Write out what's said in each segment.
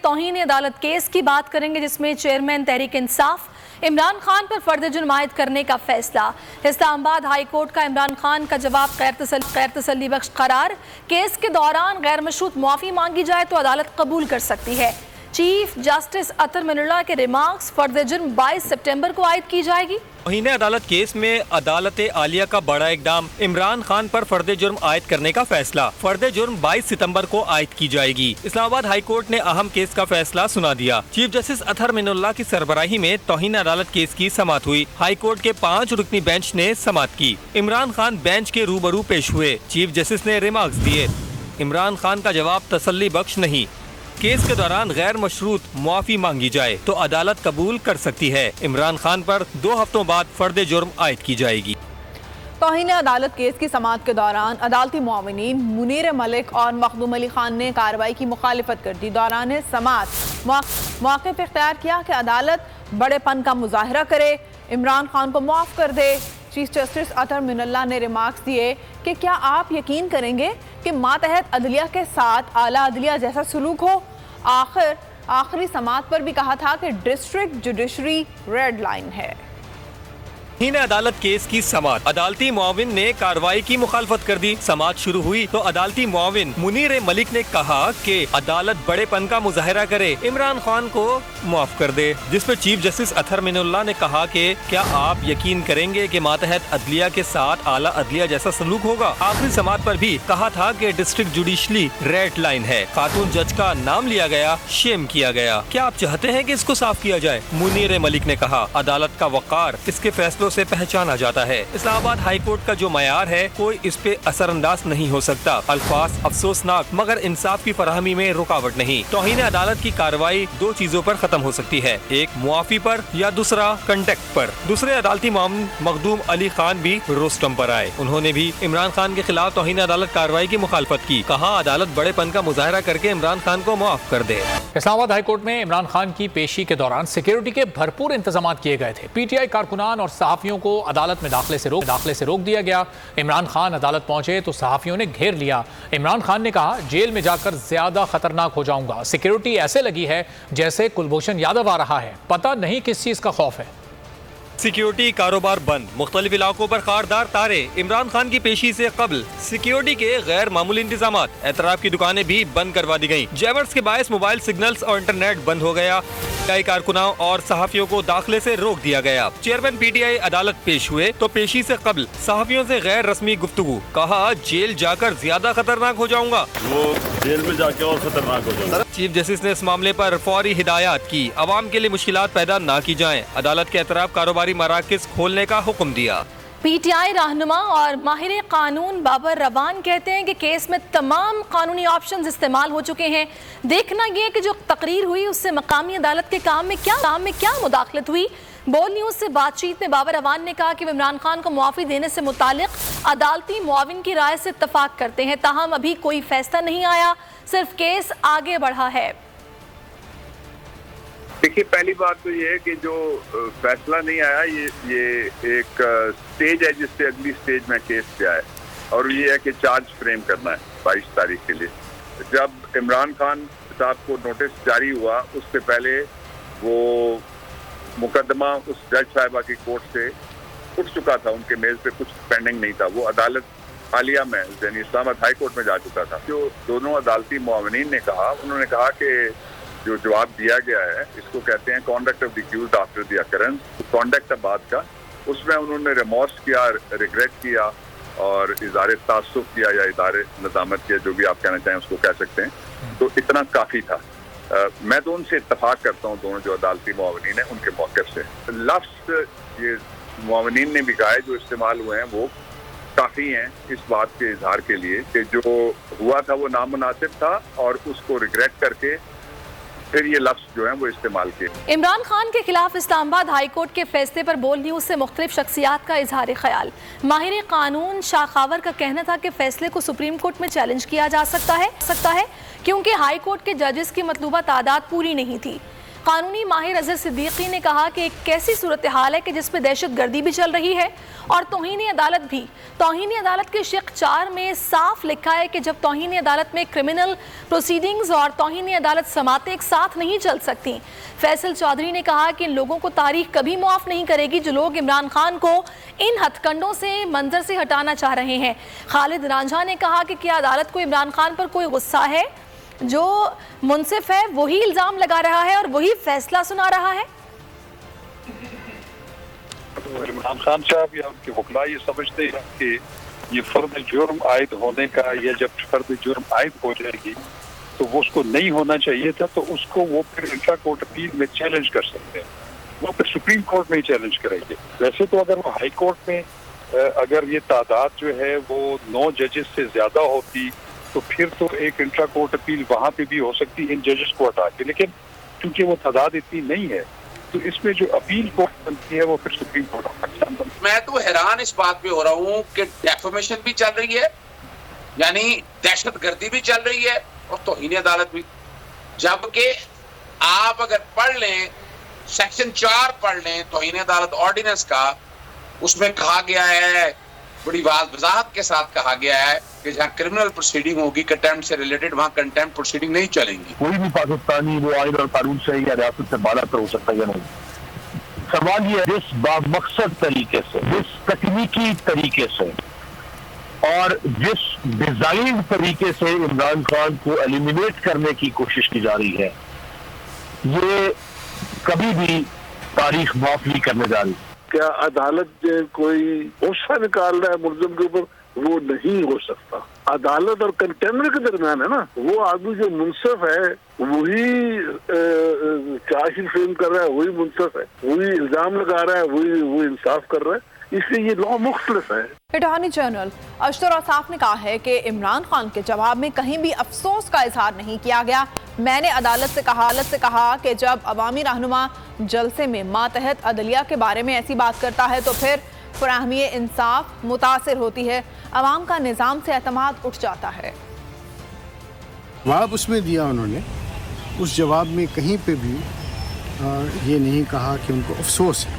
तौहीन अदालत केस की बात करेंगे, जिसमें चेयरमैन तहरीक इंसाफ इमरान खान पर फर्द जुर्म आयद करने का फैसला। इस्लामाबाद हाई कोर्ट का इमरान खान का जवाब गैर तसल्ली बख्श करार। केस के दौरान गैर मशरूत मुआफ़ी मांगी जाए तो अदालत कबूल कर सकती है। चीफ जस्टिस अतर मिनुल्लाह के रिमार्क्स, फर्द जुर्म 22 सितंबर को आयद की जाएगी। तौहीन अदालत केस में अदालत आलिया का बड़ा इकदाम, इमरान खान पर फर्द जुर्म आयद करने का फैसला। फर्द जुर्म 22 सितंबर को आयद की जाएगी। इस्लामाबाद हाई कोर्ट ने अहम केस का फैसला सुना दिया। चीफ जस्टिस अतर मिनुल्लाह की सरबराही में तौहीन अदालत केस की समाअत हुई। हाई कोर्ट के 5 रुकनी बेंच ने समाअत की। इमरान खान बेंच के रूबरू पेश हुए। चीफ जस्टिस ने रिमार्क्स दिए। इमरान खान का जवाब तसल्ली बख्श नहीं। केस के दौरान गैर मशरूत मुआफ़ी मांगी जाए तो अदालत कबूल कर सकती है। इमरान खान पर 2 हफ्तों बाद फर्द जुर्म आयद की जाएगी। तौहीन अदालत केस की समाअत के दौरान अदालती मुआविनीन मुनीर मलिक और मखदूम अली खान ने कार्रवाई की मुखालिफत कर दी। दौरान समाअत मौक़िफ़ इख्तियार किया कि अदालत बड़ेपन का मुजाहरा करे, इमरान खान को माफ़ कर दे। चीफ जस्टिस अतर मिनुल्लाह ने रिमार्क्स दिए कि क्या आप यकीन करेंगे कि मातहत अदलिया के साथ आला अदलिया जैसा सलूक हो। आखिरी समाअत पर भी कहा था कि डिस्ट्रिक्ट जुडिशरी रेड लाइन है। तौहीन अदालत केस की समाअत, अदालती मुआविन ने कार्रवाई की मुखालफत कर दी। समाअत शुरू हुई तो अदालती मुआविन मुनीर मलिक ने कहा कि अदालत बड़ेपन का मुजाहरा करे, इमरान खान को माफ कर दे, जिस पर चीफ जस्टिस अतर मिनुल्लाह ने कहा कि क्या आप यकीन करेंगे कि मातहत अदलिया के साथ आला अदलिया जैसा सलूक होगा। आखिरी समाअत पर भी कहा था कि डिस्ट्रिक्ट जुडिशरी रेड लाइन है। खातून जज का नाम लिया गया, शेम किया गया। क्या आप चाहते हैं कि इसको साफ किया जाए? मुनीर मलिक ने कहा। अदालत का वक़ार इसके फैसलों से पहचाना जाता है। इस्लामाबाद हाई कोर्ट का जो मयार है कोई इस पे असरअंदाज नहीं हो सकता। अल्फाज अफसोसनाक मगर इंसाफ की फराहमी में रुकावट नहीं। तौहीन अदालत की कार्रवाई 2 चीजों पर खत्म हो सकती है, एक मुआफी पर या दूसरा कंटेक्ट पर। दूसरे अदालती मामून मखदूम अली खान भी रोस्टम पर आए। उन्होंने भी इमरान खान के खिलाफ तौहीन अदालत कार्रवाई की मुखालफत की। कहा अदालत बड़ेपन का मुजाहरा करके इमरान खान को माफ कर दे। इस्लामाबाद हाई कोर्ट में इमरान खान की पेशी के दौरान सिक्योरिटी के भरपूर इंतजाम किए गए थे। PTI कारकुनान और सहाफियों को अदालत में दाखिले से रोक दिया गया। इमरान खान अदालत पहुंचे तो सहाफियों ने घेर लिया। इमरान खान ने कहा जेल में जाकर ज्यादा खतरनाक हो जाऊंगा। सिक्योरिटी ऐसे लगी है जैसे कुलभूषण यादव आ रहा है, पता नहीं किस चीज का खौफ है। सिक्योरिटी कारोबार बंद, मुख्तलिफ इलाकों पर खारदार तारे। इमरान खान की पेशी से कबल सिक्योरिटी के गैर मामूली इंतजाम। एतराब की दुकानें भी बंद करवा दी गयी। जैवर्स के बायस मोबाइल सिग्नल्स और इंटरनेट बंद हो गया। PTI कारकुनाओं और सहाफियों को दाखिले से रोक दिया गया। चेयरमैन PTI अदालत पेश हुए तो पेशी से कबल सहाफियों से गैर रस्मी गुफ्तगू। कहा जेल जाकर ज्यादा खतरनाक हो जाऊंगा। वो जेल में जाके और खतरनाक हो जाऊंगा। चीफ जस्टिस ने इस मामले पर फौरी हिदायत की, अवाम के लिए मुश्किलात पैदा न की जाएं। अदालत के एतराब कारोबारी मराकज़ खोलने का हुक्म दिया। PTI रहनुमा और माहिर कानून बाबर रवान कहते हैं कि केस में तमाम कानूनी ऑप्शंस इस्तेमाल हो चुके हैं। देखना ये कि जो तकरीर हुई उससे मकामी अदालत के काम में क्या मुदाखलत हुई। बोल न्यूज़ से बातचीत में बाबर रवान ने कहा कि इमरान खान को मुआफ़ी देने से मुतालिक अदालती मुआविन की राय से इत्तफाक करते हैं, ताहम अभी कोई फैसला नहीं आया, सिर्फ केस आगे बढ़ा है। देखिए, पहली बात तो ये है कि जो फैसला नहीं आया ये एक स्टेज है जिससे अगली स्टेज में केस पे आए, और ये है कि चार्ज फ्रेम करना है 22 तारीख के लिए। जब इमरान खान साहब को नोटिस जारी हुआ उससे पहले वो मुकदमा उस जज साहिबा की कोर्ट से उठ चुका था, उनके मेज पे कुछ पेंडिंग नहीं था। वो अदालत आलिया में यानी इस्लामाबाद हाई कोर्ट में जा चुका था। जो दोनों अदालती मुआविनीन ने कहा, उन्होंने कहा कि जो जवाब दिया गया है इसको कहते हैं conduct of the accused after the occurrence. Conduct है बात का, उसमें उन्होंने रिमोर्स किया, रिग्रेट किया और इज़ारे तासुफ किया या इदारे नदामत किया, जो भी आप कहना चाहें उसको कह सकते हैं। तो इतना काफ़ी था। मैं तो उनसे इत्तफाक करता हूँ, दोनों जो अदालती मुआविनीन हैं उनके मौक़िफ़ से। लफ्ज़ ये मुआविनीन ने भी कहा जो इस्तेमाल हुए हैं वो काफ़ी हैं इस बात के इजहार के लिए कि जो हुआ था वो नामुनासिब था और उसको रिग्रेट करके फिर ये लफ्ज़ जो है वो इस्तेमाल किए। इमरान खान के खिलाफ इस्लामाबाद हाई कोर्ट के फैसले पर बोल न्यूज़ से मुख्तलिफ शख्सियात का इजहार ख्याल। माहिर कानून शाखावर का कहना था कि फैसले को सुप्रीम कोर्ट में चैलेंज किया जा सकता है क्योंकि हाई कोर्ट के जजेस की मतलूबा तादाद पूरी नहीं थी। कानूनी माहिर अजहर सिद्दीकी ने कहा कि एक कैसी सूरत हाल है कि जिसमें दहशत गर्दी भी चल रही है और तौहीन अदालत भी। तौहीन अदालत के शिक 4 में साफ लिखा है कि जब तौहीन अदालत में क्रिमिनल प्रोसीडिंग्स और तौहीन अदालत समातें एक साथ नहीं चल सकती। फैसल चौधरी ने कहा कि इन लोगों को तारीख कभी मुआफ नहीं करेगी जो लोग इमरान खान को इन हथकंडों से मंजर से हटाना चाह रहे हैं। खालिद रांझा ने कहा कि क्या अदालत को इमरान खान पर कोई गुस्सा है? जो मुनसिफ है वही इल्जाम लगा रहा है और वही फैसला सुना रहा है। तो इमरान खान साहब या उनके वकला ये समझते हैं कि ये फर्द जुर्म आयद होने का, या जब फर्द जुर्म आयद हो जाएगी तो वो उसको नहीं होना चाहिए था, तो उसको वो फिर इंट्रा कोर्ट अपील में चैलेंज कर सकते हैं, वो फिर सुप्रीम कोर्ट में ही चैलेंज करेंगे। वैसे तो अगर वो हाई कोर्ट में अगर ये तादाद जो है वो 9 जजेस से ज्यादा होती तो फिर तो एक इंट्रा कोर्ट अपील वहां पे भी हो सकती इन जजेस को हटा के, लेकिन क्योंकि वो तादाद इतनी नहीं है तो इसमें जो अपील कोर्ट बनती है वो फिर सुप्रीम कोर्ट ऑफ पाकिस्तान बनती है। मैं तो हैरान इस बात पे हो रहा हूँ कि डेफेमेशन भी चल रही है, यानी दहशत गर्दी भी चल रही है और तौहीन अदालत भी। जबकि आप अगर पढ़ लें सेक्शन 4 पढ़ लें तौहीन अदालत ऑर्डिनेंस का, उसमें कहा गया है, बड़ी वजाहत के साथ कहा गया है कि जहाँ क्रिमिनल प्रोसीडिंग होगी कंटेम्प्ट से रिलेटेड, वहाँ कंटेम्प्ट प्रोसीडिंग नहीं चलेंगी। कोई भी पाकिस्तानी वो आइन और कानून से या रियासत से बाला तर हो सकता है या नहीं। सवाल ये जिस बामकसद तरीके से, जिस तकनीकी तरीके से और जिस डिजाइन तरीके से इमरान खान को एलिमिनेट करने की कोशिश की जा रही है, ये कभी भी तारीख माफ नहीं करने जा रही। क्या अदालत कोई गुस्सा निकाल रहा है मुलजिम के ऊपर? वो नहीं हो सकता। अदालत और कंटेम्प्ट के दरमियान है ना, वो आदमी जो मुनसिफ है वही चार्जशीट फ्रेम कर रहा है, वही मुनसिफ है, वही इल्जाम लगा रहा है, वही इंसाफ कर रहा है, इसलिए ये लॉ मुख्तलिफ है। अटॉर्नी जनरल अशतर औसाफ ने कहा है कि इमरान खान के जवाब में कहीं भी अफसोस का इजहार नहीं किया गया। मैंने अदालत से कहा कि जब अवामी रहनुमा जलसे में मातहत अदलिया के बारे में ऐसी बात करता है तो फिर फराहमी इंसाफ मुतासिर होती है, अवाम का निज़ाम से एतमाद उठ जाता है। जवाब उसमें दिया उन्होंने, उस जवाब में कहीं पे भी ये नहीं कहा कि उनको अफसोस है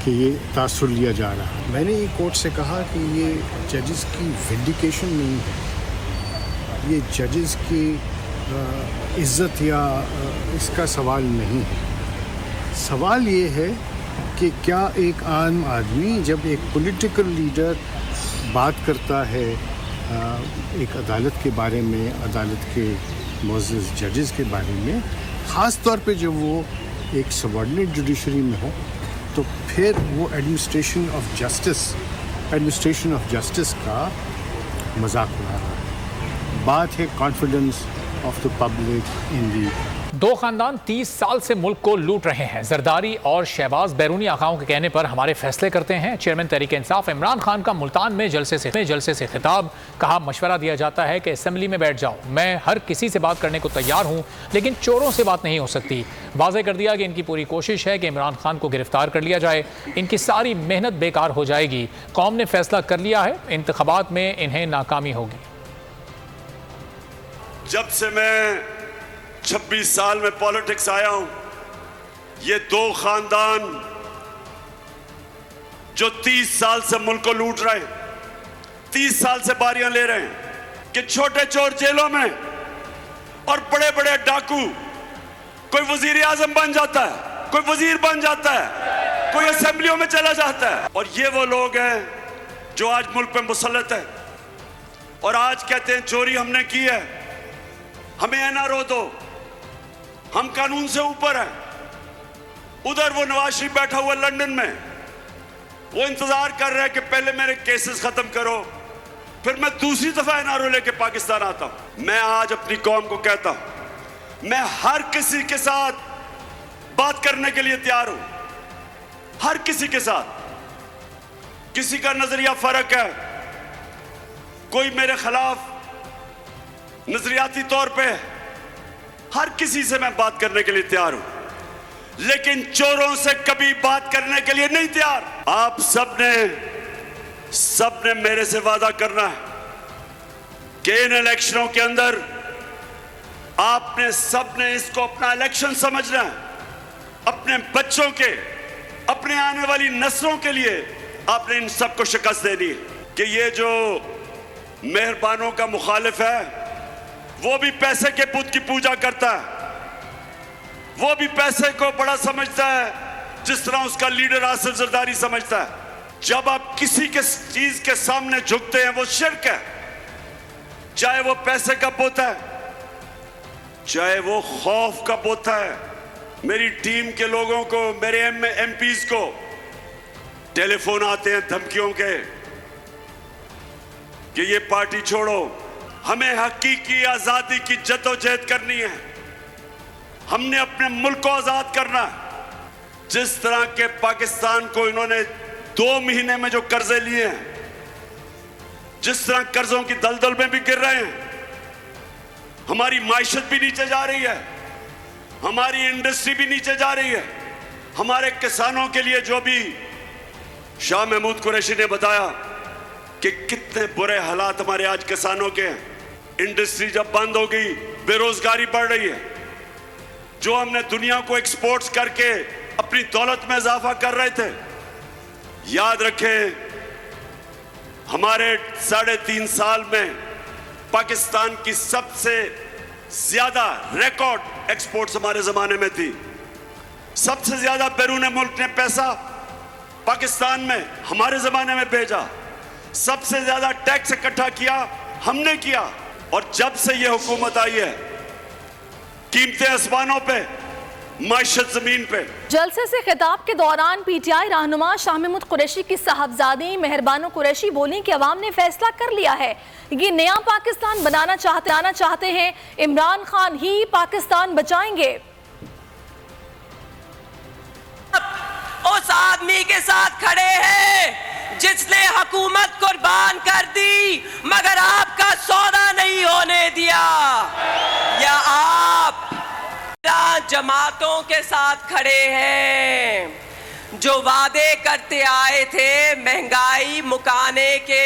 कि ये तासुर लिया जा रहा है। मैंने ये कोर्ट से कहा कि ये जजेस की विंडिकेशन नहीं है, ये जजेस की इज़्ज़त या इसका सवाल नहीं है। सवाल ये है कि क्या एक आम आदमी जब एक पॉलिटिकल लीडर बात करता है एक अदालत के बारे में, अदालत के मुअज़्ज़ज़ जजेस के बारे में, ख़ास तौर पे जब वो एक सबऑर्डिनेट जुडिशरी में हो, तो फिर वो एडमिनिस्ट्रेशन ऑफ जस्टिस का मजाक उड़ा रहा है। बात है confidence of the public in the. दो खानदान 30 साल से मुल्क को लूट रहे हैं। जरदारी और शहबाज बैरूनी आकाओं के कहने पर हमारे फैसले करते हैं। चेयरमैन तहरीक इंसाफ इमरान खान का मुल्तान में जलसे से खिताब, कहा मशवरा दिया जाता है कि असेंबली में बैठ जाओ, मैं हर किसी से बात करने को तैयार हूँ लेकिन चोरों से बात नहीं हो सकती। वाज़ेह कर दिया कि इनकी पूरी कोशिश है कि इमरान खान को गिरफ्तार कर लिया जाए, इनकी सारी मेहनत बेकार हो जाएगी। कौम ने फैसला कर लिया है, इंतखाबात में इन्हें नाकामी होगी। जब से मैं 26 साल में पॉलिटिक्स आया हूं, ये दो खानदान जो 30 साल से मुल्क को लूट रहे हैं, 30 साल से बारियां ले रहे हैं कि छोटे चोर जेलों में और बड़े बड़े डाकू, कोई वजीर आजम बन जाता है, कोई वजीर बन जाता है, कोई असेंबलियों में चला जाता है। और ये वो लोग हैं जो आज मुल्क पे मुसल्लत है और आज कहते हैं चोरी हमने की है, हमें एनआरओ दो, हम कानून से ऊपर हैं। उधर वो नवाज शरीफ बैठा हुआ लंदन में, वो इंतजार कर रहा है कि पहले मेरे केसेस खत्म करो, फिर मैं दूसरी दफा एनआरओ लेके पाकिस्तान आता हूं। मैं आज अपनी कौम को कहता हूं, मैं हर किसी के साथ बात करने के लिए तैयार हूं, हर किसी के साथ। किसी का नजरिया फर्क है, कोई मेरे खिलाफ नजरियाती तौर पे, हर किसी से मैं बात करने के लिए तैयार हूं, लेकिन चोरों से कभी बात करने के लिए नहीं तैयार। आप सबने मेरे से वादा करना है कि इन इलेक्शनों के अंदर आपने सबने इसको अपना इलेक्शन समझना है, अपने बच्चों के, अपने आने वाली नस्लों के लिए आपने इन सबको शिकस्त देनी है कि ये जो मेहरबानों का मुखालिफ है वो भी पैसे के पुत की पूजा करता है, वो भी पैसे को बड़ा समझता है जिस तरह उसका लीडर आसिफ जरदारी समझता है। जब आप किसी के चीज के सामने झुकते हैं वो शिर्क है, चाहे वो पैसे का पुत है, चाहे वो खौफ का पुत है। मेरी टीम के लोगों को, मेरे एमपीज को टेलीफोन आते हैं धमकियों के कि ये पार्टी छोड़ो, हमें हकीकी आजादी की जद्दोजहद करनी है, हमने अपने मुल्क को आजाद करना है। जिस तरह के पाकिस्तान को इन्होंने 2 महीने में जो कर्जे लिए हैं, जिस तरह कर्जों की दलदल में भी गिर रहे हैं, हमारी माइशत भी नीचे जा रही है, हमारी इंडस्ट्री भी नीचे जा रही है। हमारे किसानों के लिए जो भी शाह महमूद कुरैशी ने बताया कि कितने बुरे हालात हमारे आज किसानों के हैं, इंडस्ट्री जब बंद हो गई, बेरोजगारी बढ़ रही है। जो हमने दुनिया को एक्सपोर्ट्स करके अपनी दौलत में इजाफा कर रहे थे, याद रखें हमारे 3.5 साल में पाकिस्तान की सबसे ज्यादा रिकॉर्ड एक्सपोर्ट्स हमारे जमाने में थी। सबसे ज्यादा बैरून मुल्क ने पैसा पाकिस्तान में हमारे जमाने में भेजा, सबसे ज्यादा टैक्स इकट्ठा किया हमने किया। और जब से ये हुकूमत आई है, कीमतें आसमानों पे, माइशत जमीन पे। जलसे से खिताब के दौरान पीटीआई रहनुमा शाह महमूद कुरैशी की साहबजादी मेहरबानो कुरैशी बोली कि अवाम ने फैसला कर लिया है, ये नया पाकिस्तान बनाना चाहते हैं, इमरान खान ही पाकिस्तान बचाएंगे। उस आदमी के साथ खड़े हैं जिसने हुकूमत कुर्बान कर दी मगर आपका सौदा नहीं होने दिया, या आप जमातों के साथ खड़े हैं जो वादे करते आए थे महंगाई मुकाने के,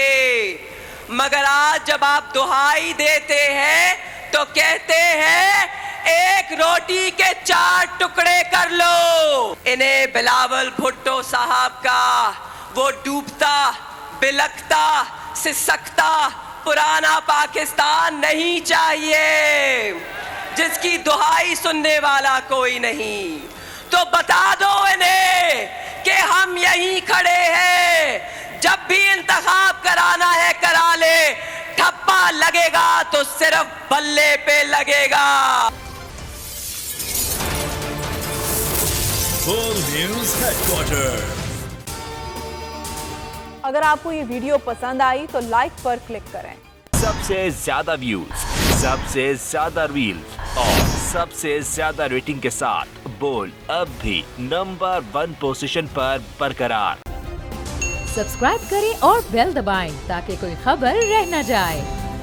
मगर आज जब आप दुहाई देते हैं तो कहते हैं एक रोटी के 4 टुकड़े कर लो। इन्हें बिलावल भुट्टो साहब का वो डूबता, बिलखता, सिसकता पुराना पाकिस्तान नहीं चाहिए जिसकी दुहाई सुनने वाला कोई नहीं। तो बता दो इन्हें कि हम यहीं खड़े हैं, जब भी इंतखाब कराना है करा ले, ठप्पा लगेगा तो सिर्फ बल्ले पे लगेगा। News headquarter. अगर आपको ये वीडियो पसंद आई तो लाइक पर क्लिक करें। सबसे ज्यादा व्यूज, सबसे ज्यादा रील्स और सबसे ज्यादा रेटिंग के साथ बोल अब भी नंबर 1 पोजीशन पर बरकरार। सब्सक्राइब करें और बेल दबाएं ताकि कोई खबर रह न जाए।